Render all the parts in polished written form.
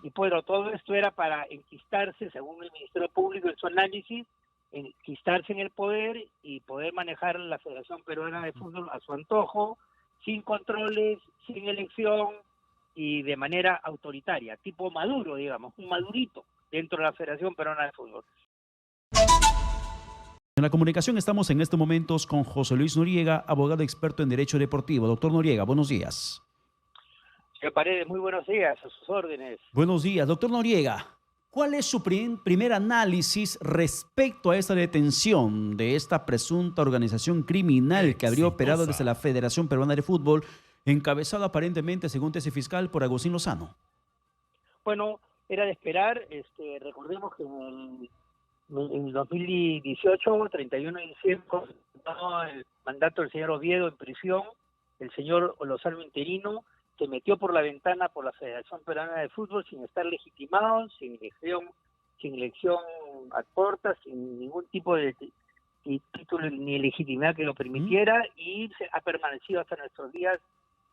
Y bueno, todo esto era para enquistarse, según el Ministerio Público en su análisis, enquistarse en el poder y poder manejar la Federación Peruana de Fútbol a su antojo, sin controles, sin elección y de manera autoritaria, tipo Maduro, digamos, un Madurito dentro de la Federación Peruana de Fútbol. En la comunicación estamos en estos momentos con José Luis Noriega, abogado experto en Derecho Deportivo. Doctor Noriega, buenos días. Señor Paredes, muy buenos días, a sus órdenes. Buenos días. Doctor Noriega, ¿cuál es su primer análisis respecto a esta detención de esta presunta organización criminal que habría operado desde la Federación Peruana de Fútbol, encabezada aparentemente, según tesis fiscal, por Agustín Lozano? Bueno, era de esperar, recordemos que en 2018, 31 de diciembre, el mandato del señor Oviedo en prisión, el señor Lozano interino se metió por la ventana por la Federación Peruana de Fútbol sin estar legitimado, sin elección a puertas, sin ningún tipo de título ni legitimidad que lo permitiera, y ha permanecido hasta nuestros días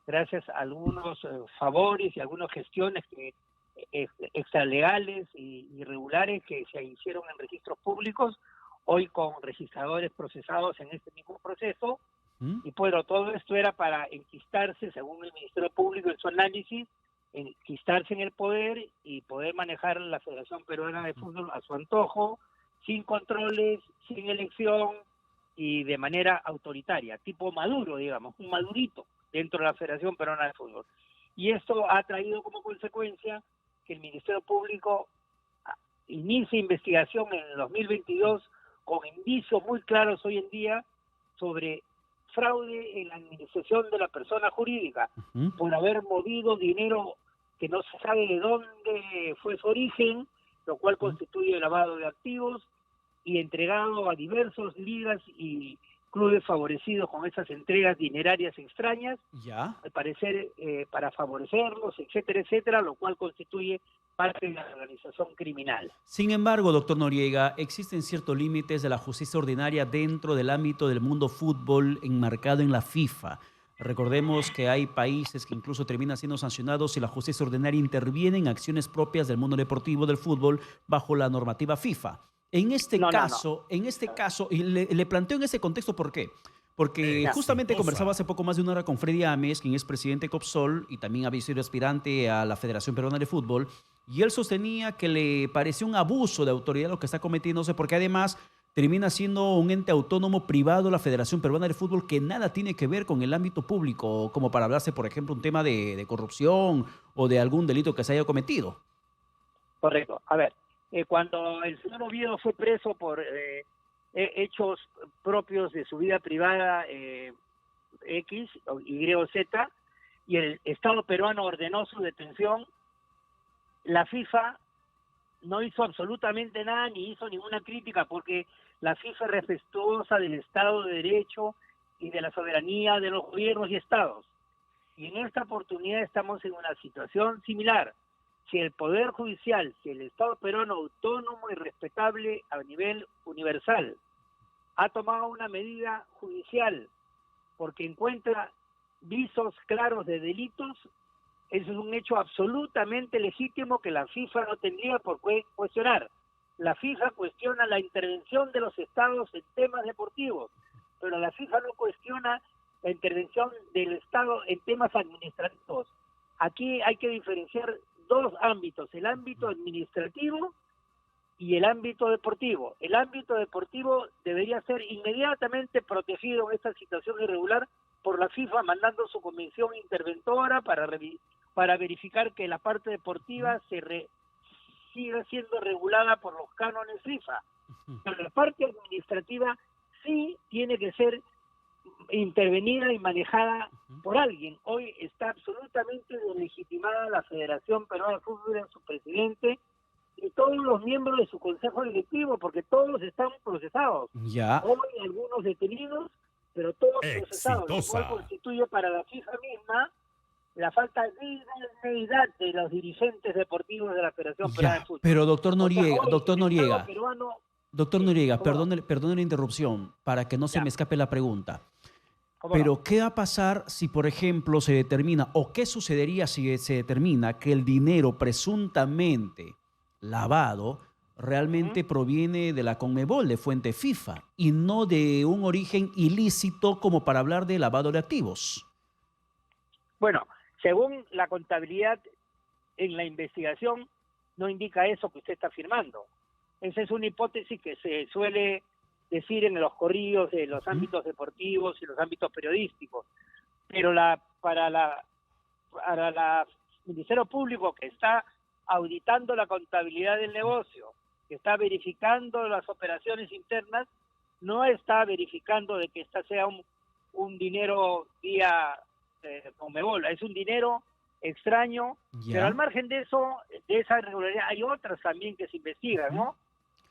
gracias a algunos favores y algunas gestiones extralegales y irregulares que se hicieron en registros públicos, hoy con registradores procesados en este mismo proceso. Y bueno, todo esto era para enquistarse, según el Ministerio Público en su análisis, enquistarse en el poder y poder manejar la Federación Peruana de Fútbol a su antojo, sin controles, sin elección y de manera autoritaria, tipo Maduro, digamos, un Madurito dentro de la Federación Peruana de Fútbol. Y esto ha traído como consecuencia que el Ministerio Público inicie investigación en el 2022 con indicios muy claros hoy en día sobre fraude en la administración de la persona jurídica, por haber movido dinero que no se sabe de dónde fue su origen, lo cual constituye lavado de activos, y entregado a diversos ligas y clubes favorecidos con esas entregas dinerarias extrañas, al parecer para favorecerlos, etcétera, etcétera, lo cual constituye parte de la organización criminal. Sin embargo, doctor Noriega, existen ciertos límites de la justicia ordinaria dentro del ámbito del mundo fútbol enmarcado en la FIFA. Recordemos que hay países que incluso terminan siendo sancionados si la justicia ordinaria interviene en acciones propias del mundo deportivo del fútbol bajo la normativa FIFA. En este caso, y le planteo en ese contexto, ¿por qué? Porque justamente conversaba hace poco más de una hora con Freddy Ames, quien es presidente de Copsol y también había sido aspirante a la Federación Peruana de Fútbol, y él sostenía que le pareció un abuso de autoridad lo que está cometiéndose, porque además termina siendo un ente autónomo privado, la Federación Peruana de Fútbol, que nada tiene que ver con el ámbito público, como para hablarse, por ejemplo, un tema de corrupción o de algún delito que se haya cometido. Correcto. A ver, cuando el señor Oviedo fue preso por hechos propios de su vida privada, X, Y o Z, y el Estado peruano ordenó su detención, la FIFA no hizo absolutamente nada ni hizo ninguna crítica, porque la FIFA es respetuosa del Estado de Derecho y de la soberanía de los gobiernos y estados. Y en esta oportunidad estamos en una situación similar. Si el Poder Judicial, si el Estado peruano autónomo y respetable a nivel universal ha tomado una medida judicial porque encuentra visos claros de delitos, eso es un hecho absolutamente legítimo que la FIFA no tendría por qué cuestionar. La FIFA cuestiona la intervención de los estados en temas deportivos, pero la FIFA no cuestiona la intervención del Estado en temas administrativos. Aquí hay que diferenciar dos ámbitos, el ámbito administrativo y el ámbito deportivo. El ámbito deportivo debería ser inmediatamente protegido en esta situación irregular por la FIFA, mandando su comisión interventora para verificar que la parte deportiva siga siendo regulada por los cánones FIFA. Pero la parte administrativa sí tiene que ser intervenida y manejada por alguien. Hoy está absolutamente deslegitimada la Federación Peruana de Fútbol en su presidente y todos los miembros de su consejo directivo, porque todos están procesados. Hoy algunos detenidos, pero todos procesados, lo cual constituye para la FIFA misma la falta de idoneidad de los dirigentes deportivos de la Federación Peruana de Fútbol. Pero doctor Noriega, peruano, doctor Noriega, perdone la interrupción para que no se me escape la pregunta. ¿Cómo no? Pero ¿qué va a pasar si, por ejemplo, se determina, o qué sucedería si se determina que el dinero presuntamente lavado Ujú. realmente proviene de la Conmebol, de fuente FIFA, y no de un origen ilícito como para hablar de lavado de activos? Bueno, según la contabilidad en la investigación, no indica eso que usted está afirmando. Esa es una hipótesis que se suele decir en los corrillos de los Ujú. ámbitos deportivos y los ámbitos periodísticos. Pero para la Ministerio Público, que está auditando la contabilidad del negocio, que está verificando las operaciones internas, no está verificando de que esta sea un dinero vía Conmebol, es un dinero extraño, pero al Ya. margen de eso, de esa irregularidad, hay otras también que se investigan, Ujú. ¿no?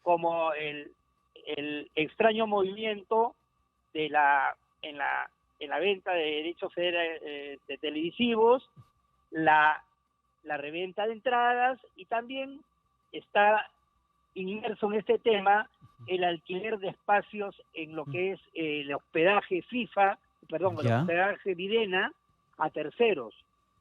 Como el extraño movimiento de en la venta de derechos de televisivos, la, la reventa de entradas, y también está inmerso en este tema el alquiler de espacios en lo que es el hospedaje FIFA, perdón, el Ya. hospedaje Videna a terceros,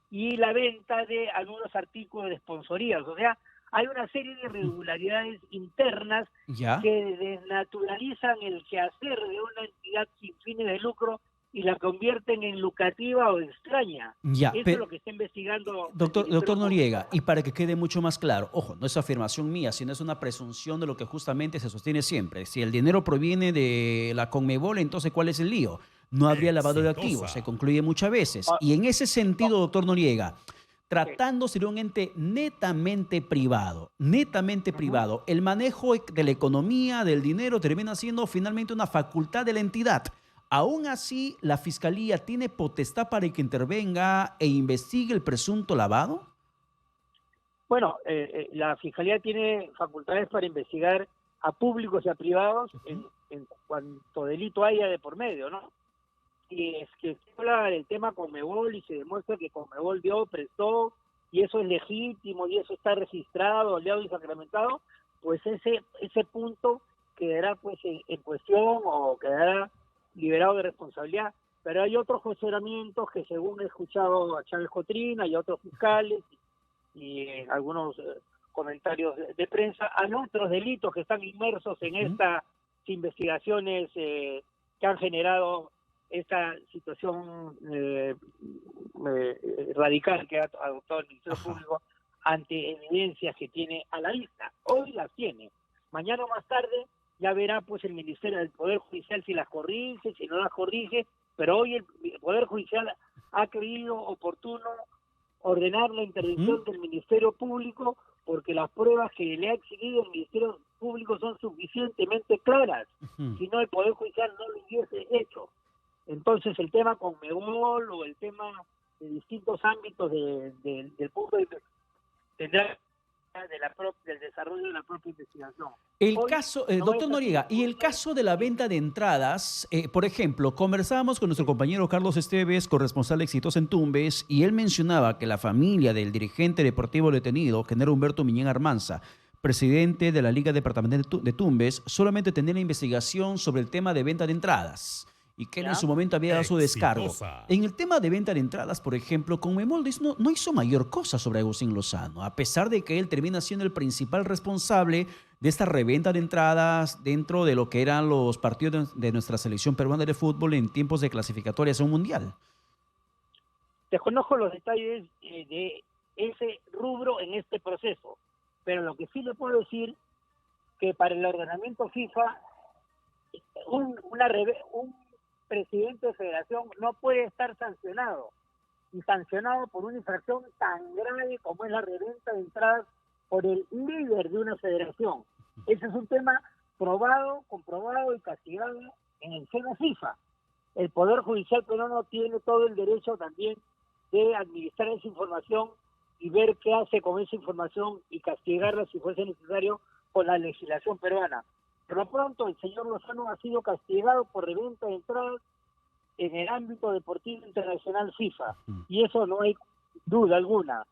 y la venta de algunos artículos de sponsorías. O sea, hay una serie de Ujú. irregularidades internas Ya. que desnaturalizan el quehacer de una entidad sin fines de lucro y la convierten en lucrativa o extraña. Ya. Eso es lo que está investigando el Doctor Ministerio Noriega, Público. y para que quede mucho más claro, ojo, no es afirmación mía, sino es una presunción de lo que justamente se sostiene siempre. Si el dinero proviene de la Conmebol, entonces ¿cuál es el lío? No habría lavado de activos, se Exitosa. concluye muchas veces. Oh, Y en ese oh, sentido, doctor Noriega, ok. tratándose de un ente netamente Ujú. privado, el manejo de la economía, del dinero, termina siendo finalmente una facultad de la entidad. Aún así, ¿la Fiscalía tiene potestad para que intervenga e investigue el presunto lavado? Bueno, la Fiscalía tiene facultades para investigar a públicos y a privados Ujú. en cuanto delito haya de por medio, ¿no? Y es que se habla del tema Conmebol y se demuestra que Conmebol dio, prestó, y eso es legítimo y eso está registrado, oleado y sacramentado, pues ese punto quedará pues en cuestión o quedará liberado de responsabilidad. Pero hay otros cuestionamientos que, según he escuchado a Chávez Cotrina y a otros fiscales y algunos comentarios de prensa, hay otros delitos que están inmersos en Ujú. estas investigaciones que han generado esta situación radical que ha adoptado el Ministerio Ajá. Público ante evidencias que tiene a la vista. Hoy las tiene. Mañana o más tarde ya verá pues el Ministerio del Poder Judicial si las corrige, si no las corrige, pero hoy el Poder Judicial ha creído oportuno ordenar la Ujú. intervención del Ministerio Público porque las pruebas que le ha exigido el Ministerio Público son suficientemente claras. Ujú. Si no, el Poder Judicial no lo hubiese hecho. Entonces, el tema Conmebol o el tema de distintos ámbitos del punto de vista tendrá del desarrollo de la propia investigación. El Hoy caso, no es doctor así. Noriega, y el caso de la Sí, venta de entradas, por ejemplo, conversábamos con nuestro sí. compañero Carlos Esteves, corresponsal exitoso en Tumbes, y él mencionaba que la familia del dirigente deportivo detenido, Genaro Humberto Miñén Armanza, presidente de la Liga Departamental de Tumbes, solamente tenía la investigación sobre el tema de venta de entradas y que él en ¿Ya? su momento había dado su descargo. Exitosa. En el tema de venta de entradas, por ejemplo, Conmebol no hizo mayor cosa sobre Agustín Lozano, a pesar de que él termina siendo el principal responsable de esta reventa de entradas dentro de lo que eran los partidos de nuestra selección peruana de fútbol en tiempos de clasificatorias a un mundial. Desconozco los detalles de ese rubro en este proceso, pero lo que sí le puedo decir que para el ordenamiento FIFA un presidente de federación no puede estar sancionado, y sancionado por una infracción tan grave como es la reventa de entradas por el líder de una federación. Ese es un tema probado, comprobado y castigado en el seno FIFA. El Poder Judicial peruano tiene todo el derecho también de administrar esa información y ver qué hace con esa información y castigarla si fuese necesario con la legislación peruana. Por lo pronto, el señor Lozano ha sido castigado por reventa de entradas en el ámbito deportivo internacional FIFA, y eso no hay duda alguna.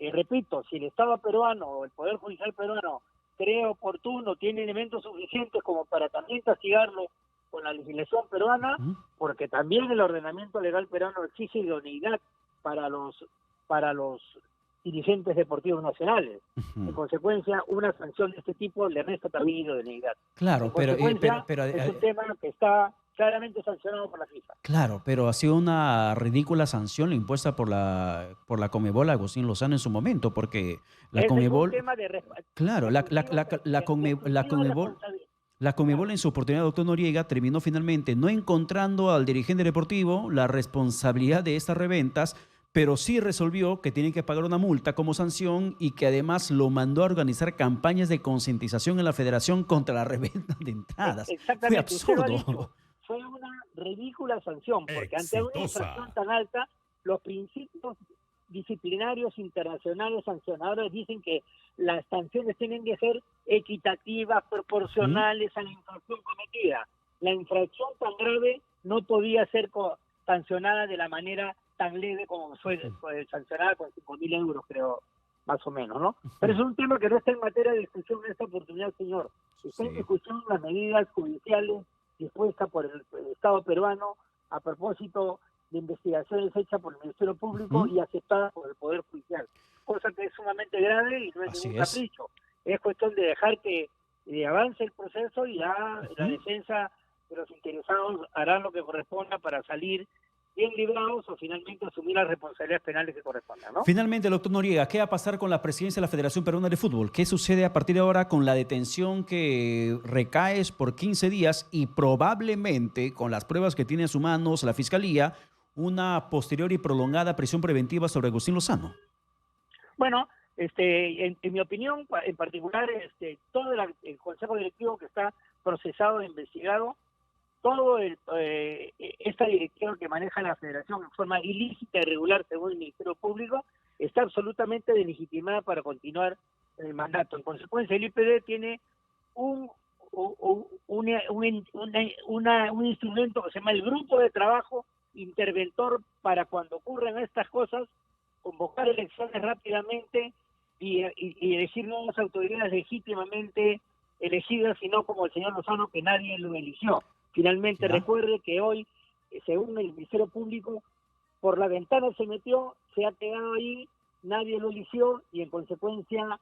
Repito, si el Estado peruano o el Poder Judicial peruano cree oportuno, tiene elementos suficientes como para también castigarlo con la legislación peruana, porque también el ordenamiento legal peruano exige idoneidad para los dirigentes deportivos nacionales. En consecuencia, una sanción de este tipo le resta también idoneidad. Claro, pero es un tema que está claramente sancionado por la FIFA. Claro, pero ha sido una ridícula sanción la impuesta por la Conmebol a Agustín Lozano en su momento, porque la Conmebol... Claro, la Conmebol en su oportunidad, doctor Noriega, terminó finalmente no encontrando al dirigente deportivo la responsabilidad de estas reventas, pero sí resolvió que tienen que pagar una multa como sanción y que además lo mandó a organizar campañas de concientización en la federación contra la reventa de entradas. Exactamente. Fue absurdo. Fue una ridícula sanción, porque ante una infracción tan alta, los principios disciplinarios internacionales sancionadores dicen que las sanciones tienen que ser equitativas, proporcionales a la infracción cometida. La infracción tan grave no podía ser sancionada de la manera tan leve como fue sancionada con 5.000 euros, creo, más o menos, ¿no? Pero es un tema que no está en materia de discusión en esta oportunidad, señor. Está en discusión las medidas judiciales dispuestas por el Estado peruano a propósito de investigaciones hechas por el Ministerio Público y aceptadas por el Poder Judicial. Cosa que es sumamente grave y no es ningún capricho. Es cuestión de dejar que avance el proceso y ya la defensa de los interesados harán lo que corresponda para salir bien librados o finalmente asumir las responsabilidades penales que correspondan, ¿no? Finalmente, doctor Noriega, ¿qué va a pasar con la presidencia de la Federación Peruana de Fútbol? ¿Qué sucede a partir de ahora con la detención que recaes por 15 días y probablemente, con las pruebas que tiene en sus manos la Fiscalía, una posterior y prolongada prisión preventiva sobre Agustín Lozano? Bueno, en mi opinión, en particular, todo el Consejo Directivo que está procesado e investigado, todo esta dirección que maneja la Federación en forma ilícita y irregular según el Ministerio Público está absolutamente delegitimada para continuar el mandato. En consecuencia, el IPD tiene un instrumento que se llama el Grupo de Trabajo Interventor para cuando ocurran estas cosas, convocar elecciones rápidamente y elegir nuevas autoridades legítimamente elegidas, y no como el señor Lozano, que nadie lo eligió. Finalmente, recuerde que hoy, según el Ministerio Público, por la ventana se metió, se ha quedado ahí, nadie lo eligió y en consecuencia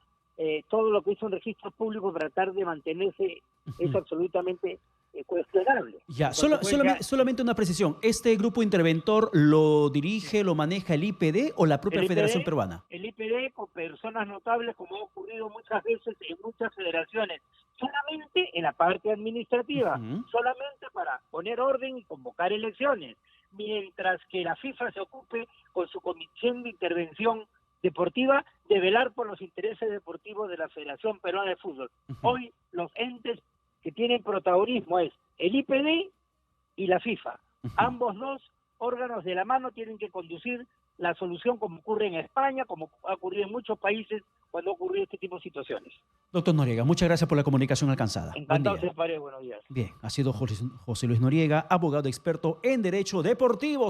todo lo que hizo un registro público para tratar de mantenerse es absolutamente cuestionable. Ya, solamente una precisión. ¿Este grupo interventor lo dirige, lo maneja el IPD o la propia Federación Peruana? El IPD con personas notables, como ha ocurrido muchas veces en muchas federaciones, solamente en la parte administrativa, solamente para poner orden y convocar elecciones, mientras que la FIFA se ocupe con su comisión de intervención deportiva de velar por los intereses deportivos de la Federación Peruana de Fútbol. Hoy los entes que tienen protagonismo es el IPD y la FIFA. Ambos dos órganos de la mano tienen que conducir la solución, como ocurre en España, como ha ocurrido en muchos países cuando ha ocurrido este tipo de situaciones. Doctor Noriega, muchas gracias por la comunicación alcanzada. Encantado, buenos días. Bien, ha sido José Luis Noriega, abogado experto en Derecho Deportivo.